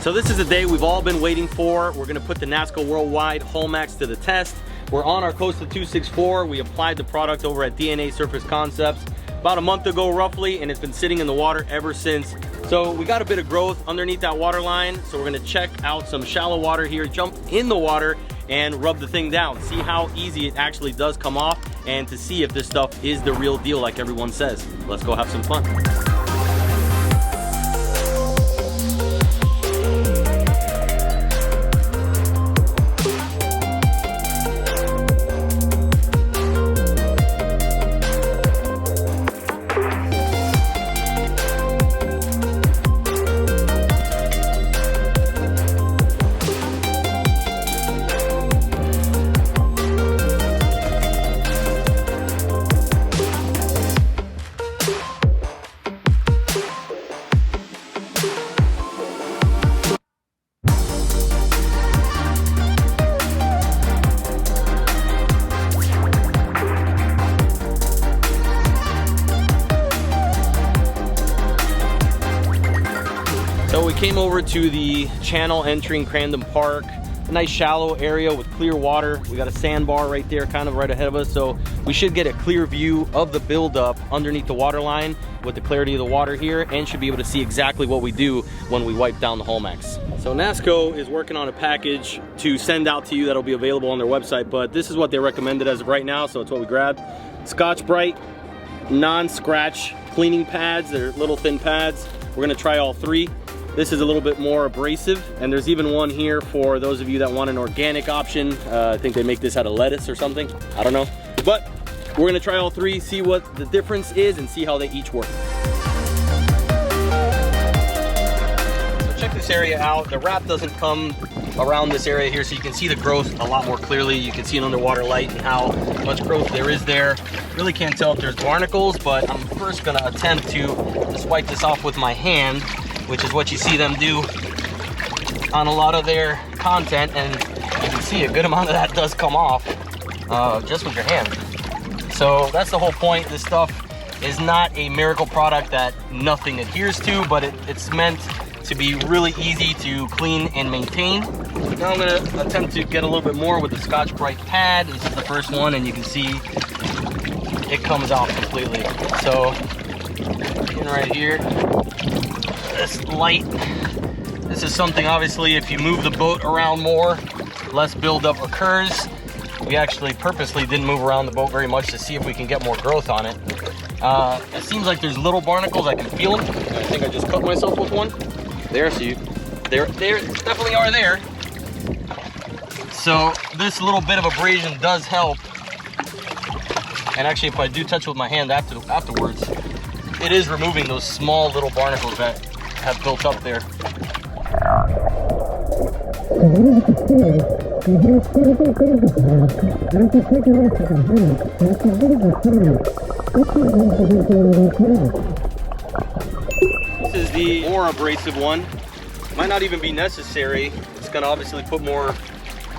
So this is the day we've all been waiting for. We're gonna put the NASCO Worldwide Hull Maxx to the test. We're on our Costa 264. We applied the product over at DNA Surface Concepts about a month ago roughly, and it's been sitting in the water ever since. So we got a bit of growth underneath that water line. So we're gonna check out some shallow water here, jump in the water and rub the thing down. See how easy it actually does come off, and to see if this stuff is the real deal like everyone says. Let's go have some fun. So we came over to the channel entering Crandon Park, a nice shallow area with clear water. We got a sandbar right there, kind of right ahead of us, so we should get a clear view of the buildup underneath the water line with the clarity of the water here, and should be able to see exactly what we do when we wipe down the Hull Maxx. So NASCO is working on a package to send out to you that'll be available on their website, but this is what they recommended as of right now, so it's what we grabbed. Scotch-Brite non-scratch cleaning pads. They're little thin pads. We're gonna try all three. This is a little bit more abrasive, and there's even one here for those of you that want an organic option. I think they make this out of lettuce or something. I don't know. But we're gonna try all three, see what the difference is, and see how they each work. So check this area out. The wrap doesn't come around this area here, so you can see the growth a lot more clearly. You can see an underwater light and how much growth there is there. Really can't tell if there's barnacles, but I'm first gonna attempt to just wipe this off with my hand, which is what you see them do on a lot of their content, and you can see a good amount of that does come off just with your hand. So that's the whole point. This stuff is not a miracle product that nothing adheres to, but it's meant to be really easy to clean and maintain. Now I'm gonna attempt to get a little bit more with the Scotch-Brite pad. This is the first one, and you can see it comes off completely. So in right here, this light, this is something obviously if you move the boat around more, less buildup occurs. We actually purposely didn't move around the boat very much to see if we can get more growth on it. It seems like there's little barnacles. I can feel them. I think I just cut myself with one. There, so there definitely are there. So this little bit of abrasion does help. And actually, if I do touch with my hand afterwards, it is removing those small little barnacles that have built up there. This is the more abrasive one. Might not even be necessary. It's gonna obviously put more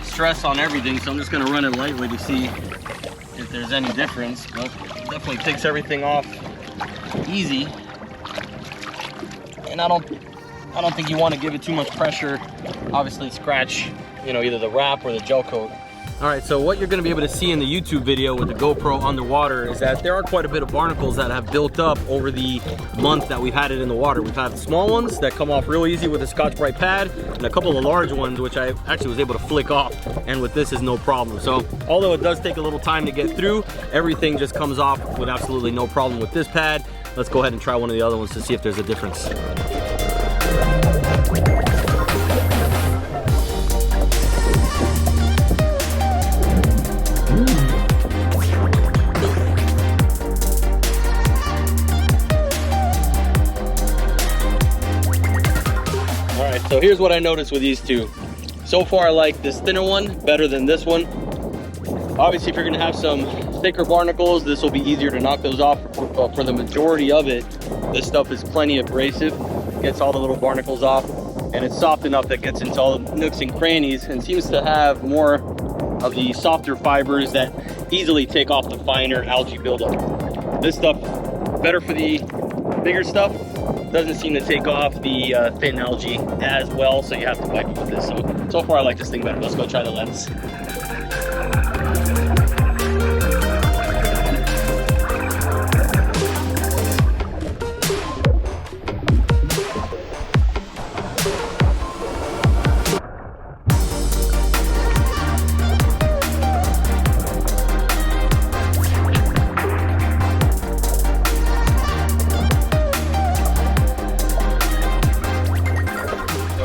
stress on everything, so I'm just gonna run it lightly to see if there's any difference, but it definitely takes everything off easy. And I don't think you want to give it too much pressure. Obviously scratch, you know, either the wrap or the gel coat. All right, so what you're gonna be able to see in the YouTube video with the GoPro underwater is that there are quite a bit of barnacles that have built up over the month that we've had it in the water. We've had small ones that come off real easy with the Scotch-Brite pad, and a couple of large ones which I actually was able to flick off, and with this is no problem. So although it does take a little time to get through, everything just comes off with absolutely no problem with this pad. Let's go ahead and try one of the other ones to see if there's a difference. So here's what I noticed with these two. So far I like this thinner one better than this one. Obviously if you're gonna have some thicker barnacles, this will be easier to knock those off. For the majority of it, this stuff is plenty abrasive, gets all the little barnacles off, and it's soft enough that gets into all the nooks and crannies and seems to have more of the softer fibers that easily take off the finer algae buildup. This stuff better for the bigger stuff doesn't seem to take off the thin algae as well, so you have to wipe it with this. So far I like this thing better. Let's go try the lettuce.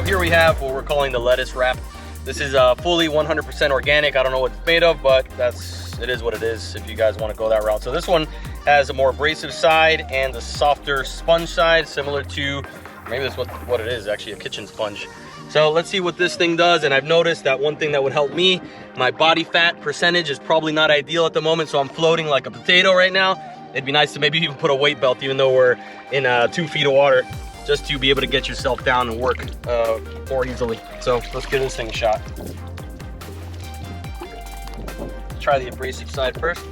Here we have what we're calling the lettuce wrap. This is fully 100% organic. I don't know what it's made of, but it is what it is if you guys want to go that route. So this one has a more abrasive side and the softer sponge side, similar to, maybe that's what it is, actually a kitchen sponge. So let's see what this thing does. And I've noticed that one thing that would help me, my body fat percentage is probably not ideal at the moment, so I'm floating like a potato right now. It'd be nice to maybe even put a weight belt, even though we're in 2 feet of water, just to be able to get yourself down and work more easily. So let's give this thing a shot. Try the abrasive side first.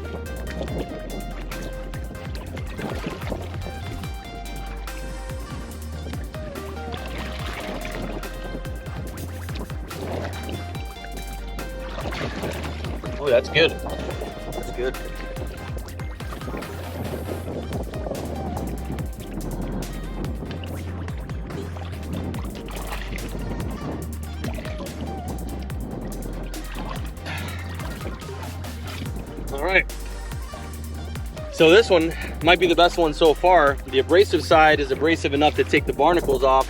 Oh, that's good. That's good. All right, so this one might be the best one so far. The abrasive side is abrasive enough to take the barnacles off,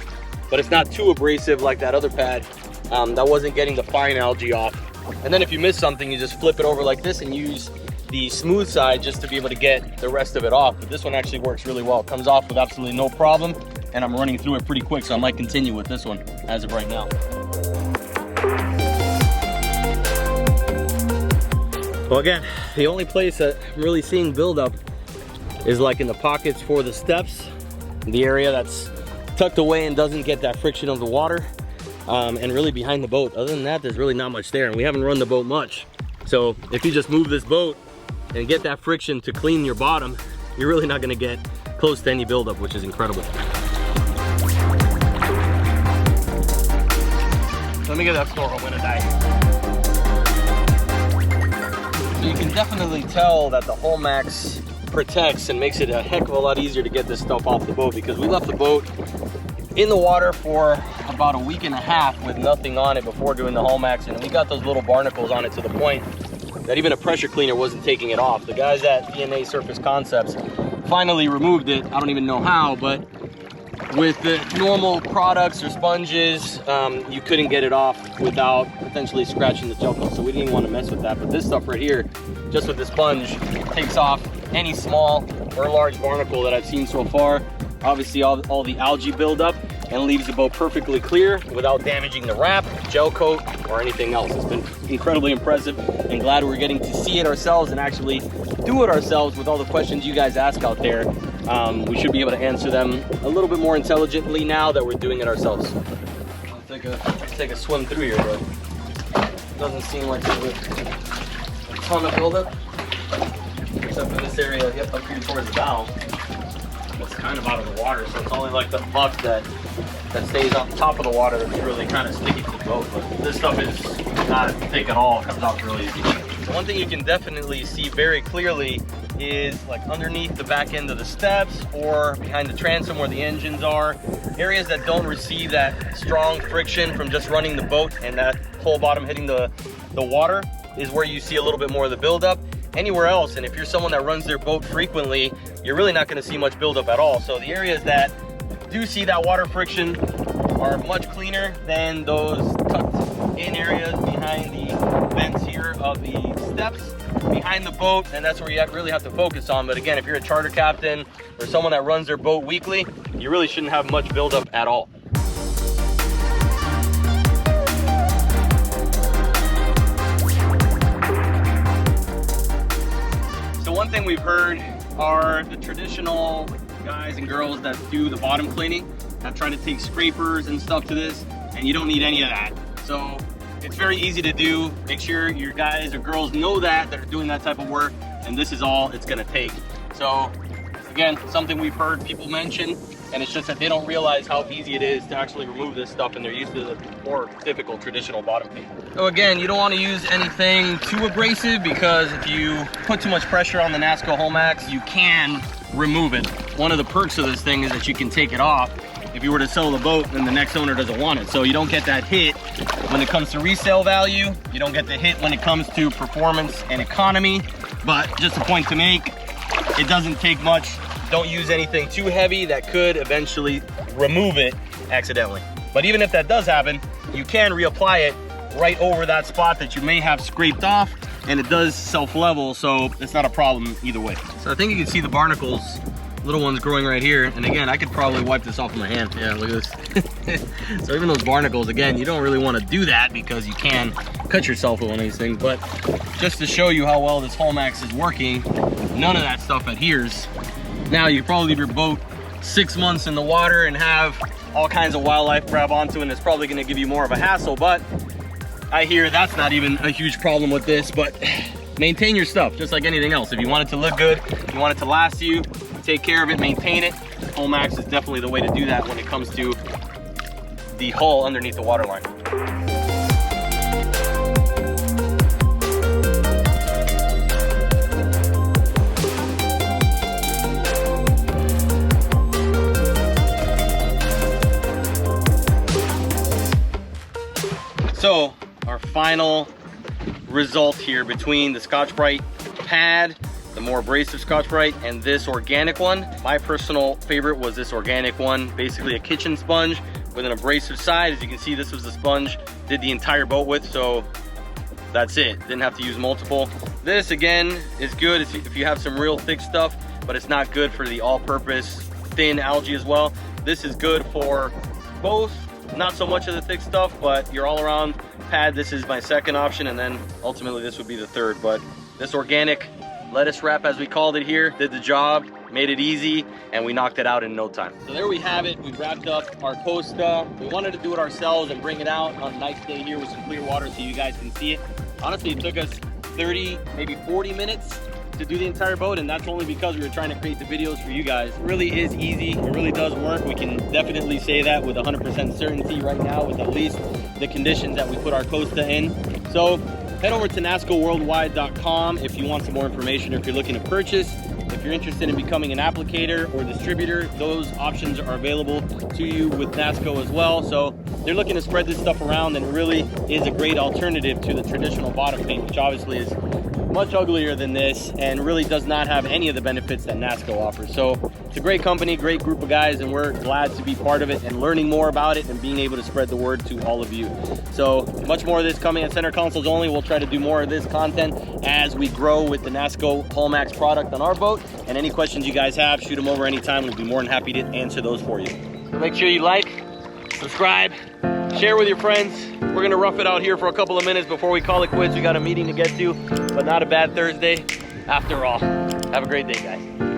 but it's not too abrasive like that other pad that wasn't getting the fine algae off. And then if you miss something, you just flip it over like this and use the smooth side just to be able to get the rest of it off. But this one actually works really well. It comes off with absolutely no problem, and I'm running through it pretty quick, so I might continue with this one as of right now. Well, again, the only place that I'm really seeing buildup is like in the pockets for the steps, the area that's tucked away and doesn't get that friction of the water, and really behind the boat. Other than that, there's really not much there, and we haven't run the boat much. So if you just move this boat and get that friction to clean your bottom, you're really not gonna get close to any buildup, which is incredible. Let me get that store, I'm gonna die. So you can definitely tell that the Hull Maxx protects and makes it a heck of a lot easier to get this stuff off the boat, because we left the boat in the water for about a week and a half with nothing on it before doing the Hull Maxx, and we got those little barnacles on it to the point that even a pressure cleaner wasn't taking it off. The guys at DNA Surface Concepts finally removed it. I don't even know how, but with the normal products or sponges, you couldn't get it off without potentially scratching the gel coat, so we didn't even want to mess with that. But this stuff right here, just with the sponge, takes off any small or large barnacle that I've seen so far. Obviously all the algae buildup, and leaves the boat perfectly clear without damaging the wrap, gel coat, or anything else. It's been incredibly impressive, and glad we're getting to see it ourselves and actually do it ourselves with all the questions you guys ask out there. We should be able to answer them a little bit more intelligently now that we're doing it ourselves. I'll take a swim through here, but doesn't seem like there's a ton of buildup, except for this area up here towards the bow. It's kind of out of the water, so it's only like the muck that stays on top of the water that's really kind of sticky to the boat. But this stuff is not thick at all. It comes out really easy. So one thing you can definitely see very clearly is like underneath the back end of the steps or behind the transom where the engines are, areas that don't receive that strong friction from just running the boat and that whole bottom hitting the water is where you see a little bit more of the buildup. Anywhere else, and if you're someone that runs their boat frequently, you're really not going to see much buildup at all. So the areas that do see that water friction are much cleaner than those tucked in areas behind the vents here of the steps behind the boat, and that's where you really have to focus on. But again, if you're a charter captain or someone that runs their boat weekly, you really shouldn't have much buildup at all. One thing we've heard are the traditional guys and girls that do the bottom cleaning that try to take scrapers and stuff to this, and you don't need any of that. So it's very easy to do. Make sure your guys or girls know that are doing that type of work, and this is all it's gonna take. So Again, something we've heard people mention, and it's just that they don't realize how easy it is to actually remove this stuff, and they're used to the more difficult traditional bottom paint. So again, you don't want to use anything too abrasive, because if you put too much pressure on the NASCO Hull Maxx, you can remove it. One of the perks of this thing is that you can take it off. If you were to sell the boat, then the next owner doesn't want it. So you don't get that hit when it comes to resale value. You don't get the hit when it comes to performance and economy. But just a point to make, it doesn't take much. Don't use anything too heavy that could eventually remove it accidentally. But even if that does happen, you can reapply it right over that spot that you may have scraped off, and it does self-level, so it's not a problem either way. So I think you can see the barnacles, little ones growing right here. And again, I could probably wipe this off with my hand. Yeah, look at this. So even those barnacles, again, you don't really want to do that because you can cut yourself with one of these things. But just to show you how well this Hull Maxx is working, none of that stuff adheres. Now you probably leave your boat 6 months in the water and have all kinds of wildlife grab onto it, and it's probably going to give you more of a hassle. But I hear that's not even a huge problem with this. But maintain your stuff just like anything else. If you want it to look good, you want it to last you, take care of it, maintain it. Hull Maxx is definitely the way to do that when it comes to the hull underneath the waterline. So our final result here between the Scotch-Brite pad, the more abrasive Scotch-Brite, and this organic one. My personal favorite was this organic one, basically a kitchen sponge with an abrasive side. As you can see, this was the sponge, did the entire boat with, so that's it. Didn't have to use multiple. This again is good if you have some real thick stuff, but it's not good for the all-purpose thin algae as well. This is good for both, not so much of the thick stuff, but your all-around pad. This is my second option, and then ultimately this would be the third. But this organic lettuce wrap, as we called it here, did the job, made it easy, and we knocked it out in no time. So there we have it. We wrapped up our Costa. We wanted to do it ourselves and bring it out on a nice day here with some clear water so you guys can see it. Honestly, it took us 30, maybe 40 minutes to do the entire boat, and that's only because we were trying to create the videos for you guys. It really is easy. It really does work. We can definitely say that with 100% certainty right now, with at least the conditions that we put our Costa in. So head over to nascoworldwide.com if you want some more information, or if you're looking to purchase. If you're interested in becoming an applicator or distributor, those options are available to you with NASCO as well. So they're looking to spread this stuff around, and it really is a great alternative to the traditional bottom paint, which obviously is much uglier than this and really does not have any of the benefits that NASCO offers. So it's a great company, great group of guys, and we're glad to be part of it and learning more about it and being able to spread the word to all of you. So much more of this coming at Center Consoles only. We'll try to do more of this content as we grow with the NASCO Hull Maxx product on our boat. And any questions you guys have, shoot them over anytime. We'll be more than happy to answer those for you. So make sure you like, subscribe, share with your friends. We're gonna rough it out here for a couple of minutes before we call it quits. We got a meeting to get to, but not a bad Thursday after all. Have a great day, guys.